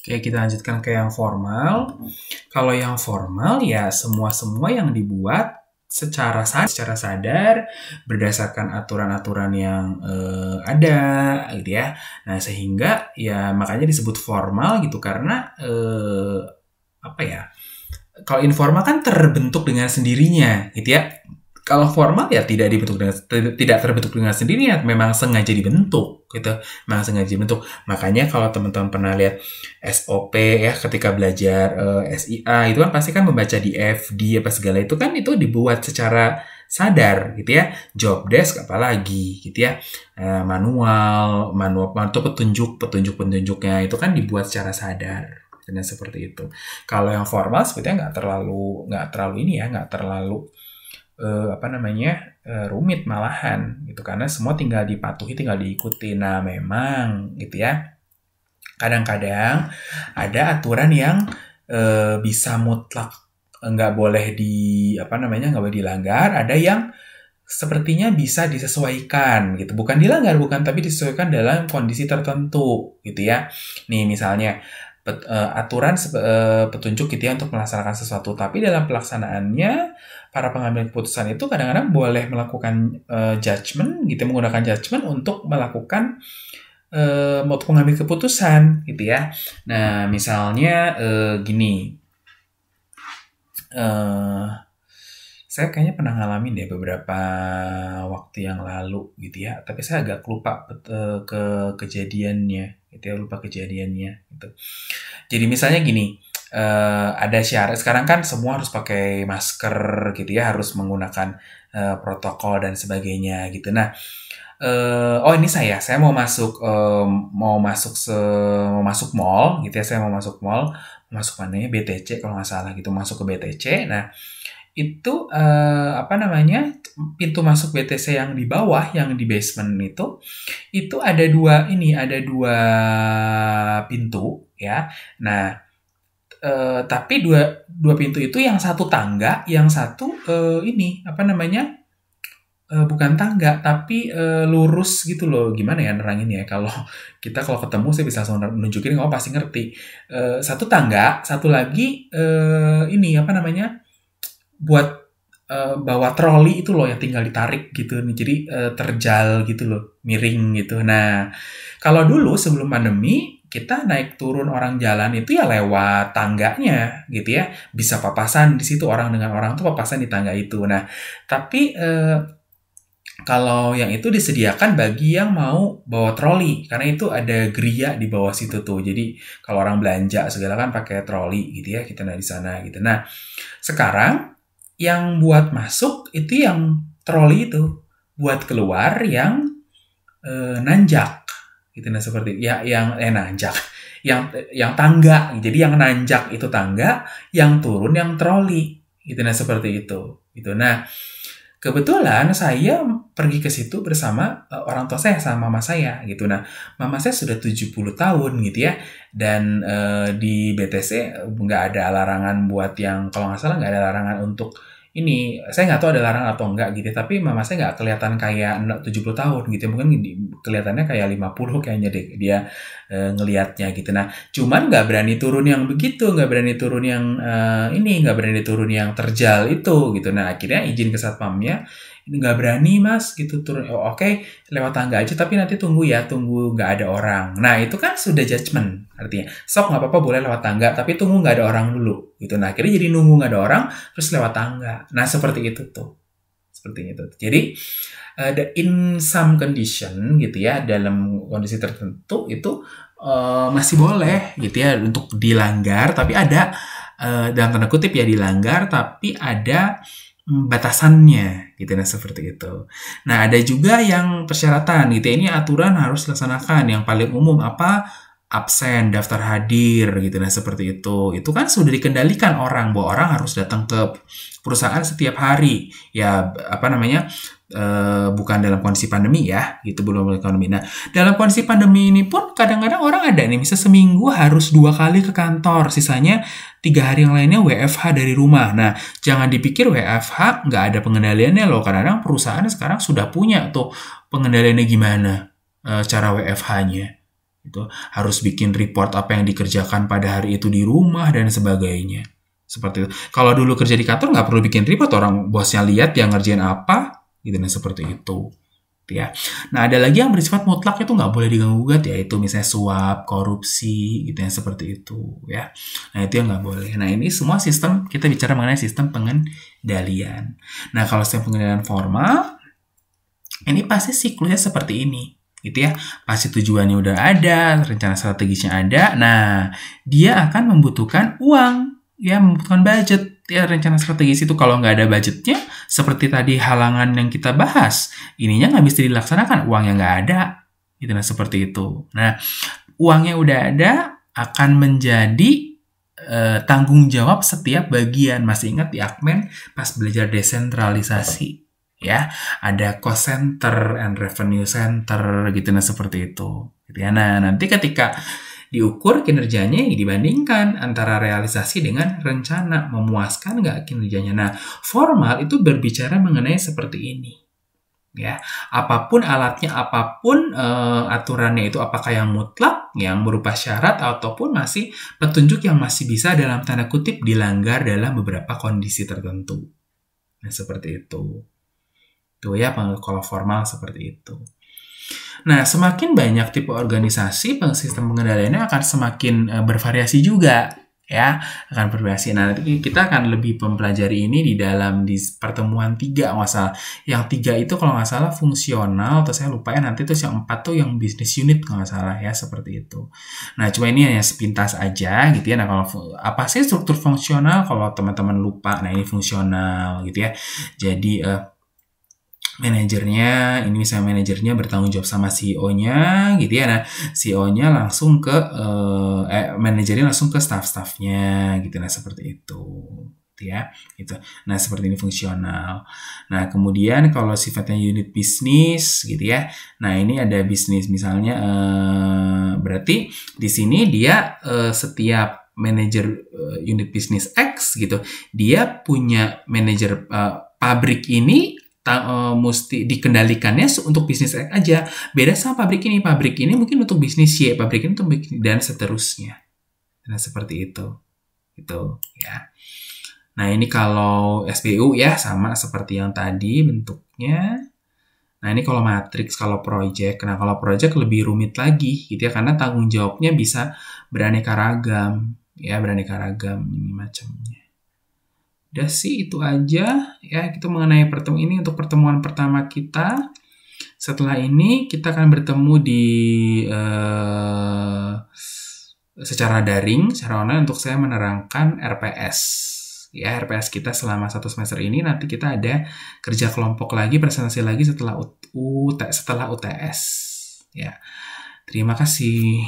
Oke, kita lanjutkan ke yang formal. Kalau yang formal ya semua yang dibuat secara sadar berdasarkan aturan-aturan yang ada gitu ya. Nah, sehingga ya makanya disebut formal gitu karena apa ya? Kalau informal kan terbentuk dengan sendirinya gitu ya. Kalau formal ya tidak terbentuk dengan sendirinya, memang sengaja dibentuk gitu, memang sengaja dibentuk. Makanya kalau teman-teman pernah lihat SOP ya ketika belajar SIA itu kan pasti kan membaca di FD apa segala itu kan itu dibuat secara sadar gitu ya. Job desk apalagi gitu ya. Manual itu petunjuknya itu kan dibuat secara sadar. Dan seperti itu. Kalau yang formal sebetulnya nggak terlalu ini ya, nggak terlalu rumit malahan gitu karena semua tinggal dipatuhi, tinggal diikuti. Nah, memang gitu ya. Kadang-kadang ada aturan yang bisa mutlak nggak boleh nggak boleh dilanggar, ada yang sepertinya bisa disesuaikan gitu. Bukan dilanggar, tapi disesuaikan dalam kondisi tertentu gitu ya. Nih misalnya aturan petunjuk gitu ya untuk melaksanakan sesuatu, tapi dalam pelaksanaannya para pengambil keputusan itu kadang-kadang boleh melakukan judgement gitu, menggunakan judgement untuk melakukan untuk mengambil keputusan gitu ya. Nah, misalnya gini, saya kayaknya pernah ngalamin deh beberapa waktu yang lalu gitu ya, tapi saya agak lupa kejadiannya gitu ya, lupa kejadiannya gitu. Jadi misalnya gini, ada syarat sekarang kan semua harus pakai masker gitu ya, harus menggunakan protokol dan sebagainya gitu. Nah, ini saya mau masuk mall gitu ya, saya mau masuk mall, masuk mananya BTC kalau nggak salah gitu, masuk ke BTC. Nah, itu pintu masuk BTC yang di bawah, yang di basement itu ada dua pintu ya. Nah, tapi dua pintu itu yang satu tangga, yang satu bukan tangga tapi lurus gitu loh. Gimana ya nerangin ya, kalau ketemu saya bisa langsung nunjukin, kamu pasti ngerti. Satu tangga, satu lagi buat bawa troli itu loh yang tinggal ditarik gitu nih, jadi terjal gitu loh, miring gitu. Nah, kalau dulu sebelum pandemi kita naik turun orang jalan itu ya lewat tangganya gitu ya, bisa papasan di situ, orang dengan orang tuh papasan di tangga itu. Nah, tapi kalau yang itu disediakan bagi yang mau bawa troli, karena itu ada geria di bawah situ tuh. Jadi kalau orang belanja segala kan pakai troli gitu ya, kita di sana gitu. Nah, sekarang yang buat masuk itu yang troli itu, buat keluar yang nanjak gitu. Nah, seperti ya yang nanjak, yang tangga. Jadi yang nanjak itu tangga, yang turun yang troli gitu. Nah, seperti itu gitu. Nah, kebetulan saya pergi ke situ bersama orang tua saya, sama mama saya gitu. Nah, mama saya sudah 70 tahun gitu ya. Dan di BTC nggak ada larangan buat yang, kalau nggak salah nggak ada larangan untuk ini. Saya nggak tahu ada larangan atau enggak gitu. Tapi mama saya nggak kelihatan kayak 70 tahun gitu. Mungkin kelihatannya kayak 50 kayaknya deh dia ngelihatnya gitu. Nah, cuman nggak berani turun yang begitu, nggak berani turun yang nggak berani turun yang terjal itu gitu. Nah, akhirnya izin ke satpamnya, ini nggak berani mas gitu turun. Oh, oke, lewat tangga aja, tapi nanti tunggu nggak ada orang. Nah, itu kan sudah judgement, artinya sok nggak apa-apa boleh lewat tangga, tapi tunggu nggak ada orang dulu gitu. Nah, akhirnya jadi nunggu nggak ada orang terus lewat tangga. Nah, seperti itu tuh, seperti itu. Jadi in some condition gitu ya, dalam kondisi tertentu itu masih boleh gitu ya untuk dilanggar, tapi ada dalam tanda kutip ya dilanggar, tapi ada batasannya gitu. Nah, seperti itu. Nah, ada juga yang persyaratan gitu ya, ini aturan harus dilaksanakan. Yang paling umum apa? Absen, daftar hadir gitu. Nah, seperti itu. Itu kan sudah dikendalikan orang, bahwa orang harus datang ke perusahaan setiap hari. Ya, bukan dalam kondisi pandemi ya, gitu, belum dalam pandemi. Nah, dalam kondisi pandemi ini pun kadang-kadang orang ada nih, bisa seminggu harus 2 kali ke kantor, sisanya 3 hari yang lainnya WFH dari rumah. Nah, jangan dipikir WFH nggak ada pengendaliannya loh. Kadang-kadang perusahaan sekarang sudah punya tuh pengendaliannya gimana cara WFH-nya. Itu harus bikin report apa yang dikerjakan pada hari itu di rumah dan sebagainya. Seperti itu. Kalau dulu kerja di kantor nggak perlu bikin report, orang bosnya lihat yang ngerjain apa, gitu dan seperti itu. Ya. Nah, ada lagi yang bersifat mutlak itu nggak boleh diganggu-gugat, yaitu misalnya suap, korupsi, gitu yang seperti itu, ya. Nah, itu yang nggak boleh. Nah, ini semua sistem, kita bicara mengenai sistem pengendalian. Nah, kalau sistem pengendalian formal, ini pasti siklusnya seperti ini, gitu ya. Pasti tujuannya udah ada, rencana strategisnya ada. Nah, dia akan membutuhkan uang, ya, membutuhkan budget. Ya, rencana strategis itu kalau nggak ada budgetnya, seperti tadi halangan yang kita bahas, ininya nggak bisa dilaksanakan, uangnya nggak ada. Gitu, nah, seperti itu. Nah, uangnya udah ada, akan menjadi tanggung jawab setiap bagian. Masih ingat di Akmen pas belajar desentralisasi? Ya, ada cost center and revenue center gitu, nah seperti itu. Gitu ya. Nah, nanti ketika diukur kinerjanya dibandingkan antara realisasi dengan rencana, memuaskan nggak kinerjanya. Nah, formal itu berbicara mengenai seperti ini. Ya, apapun alatnya, apapun aturannya itu, apakah yang mutlak, yang berupa syarat, ataupun masih petunjuk yang masih bisa dalam tanda kutip dilanggar dalam beberapa kondisi tertentu. Nah, seperti itu. Tuh ya, kalau formal seperti itu. Nah, semakin banyak tipe organisasi, sistem pengendaliannya akan semakin bervariasi juga, ya, akan bervariasi. Nah, nanti kita akan lebih mempelajari ini di pertemuan 3, nggak salah. Yang 3 itu kalau nggak salah fungsional, atau saya lupa ya, nanti terus yang 4 tuh yang business unit kalau nggak salah ya, seperti itu. Nah, cuma ini hanya sepintas aja gitu ya. Nah, kalau apa sih struktur fungsional, kalau teman-teman lupa, nah ini fungsional gitu ya. Jadi, manajernya, ini misalnya manajernya bertanggung jawab sama CEO-nya gitu ya. Nah, CEO-nya langsung ke manajernya langsung ke staff-staffnya gitu. Nah, seperti itu. Gitu ya. Gitu. Nah, seperti ini fungsional. Nah, kemudian kalau sifatnya unit bisnis gitu ya. Nah, ini ada bisnis misalnya berarti di sini dia setiap manajer unit bisnis X gitu, dia punya manajer pabrik ini mesti dikendalikannya untuk bisnis X aja. Beda sama pabrik ini. Pabrik ini mungkin untuk bisnis Y, pabrik ini untuk dan seterusnya. Nah, seperti itu. Gitu, ya. Nah, ini kalau SBU ya sama seperti yang tadi bentuknya. Nah, ini kalau matriks, kalau project. Nah, kalau project lebih rumit lagi gitu ya, karena tanggung jawabnya bisa beraneka ragam. Ya, beraneka ragam ini macamnya. Udah sih itu aja ya, itu mengenai pertemuan ini untuk pertemuan pertama kita. Setelah ini kita akan bertemu di secara daring, secara online untuk saya menerangkan RPS. Ya, RPS kita selama 1 semester ini. Nanti kita ada kerja kelompok lagi, presentasi lagi setelah UTS. Ya. Terima kasih.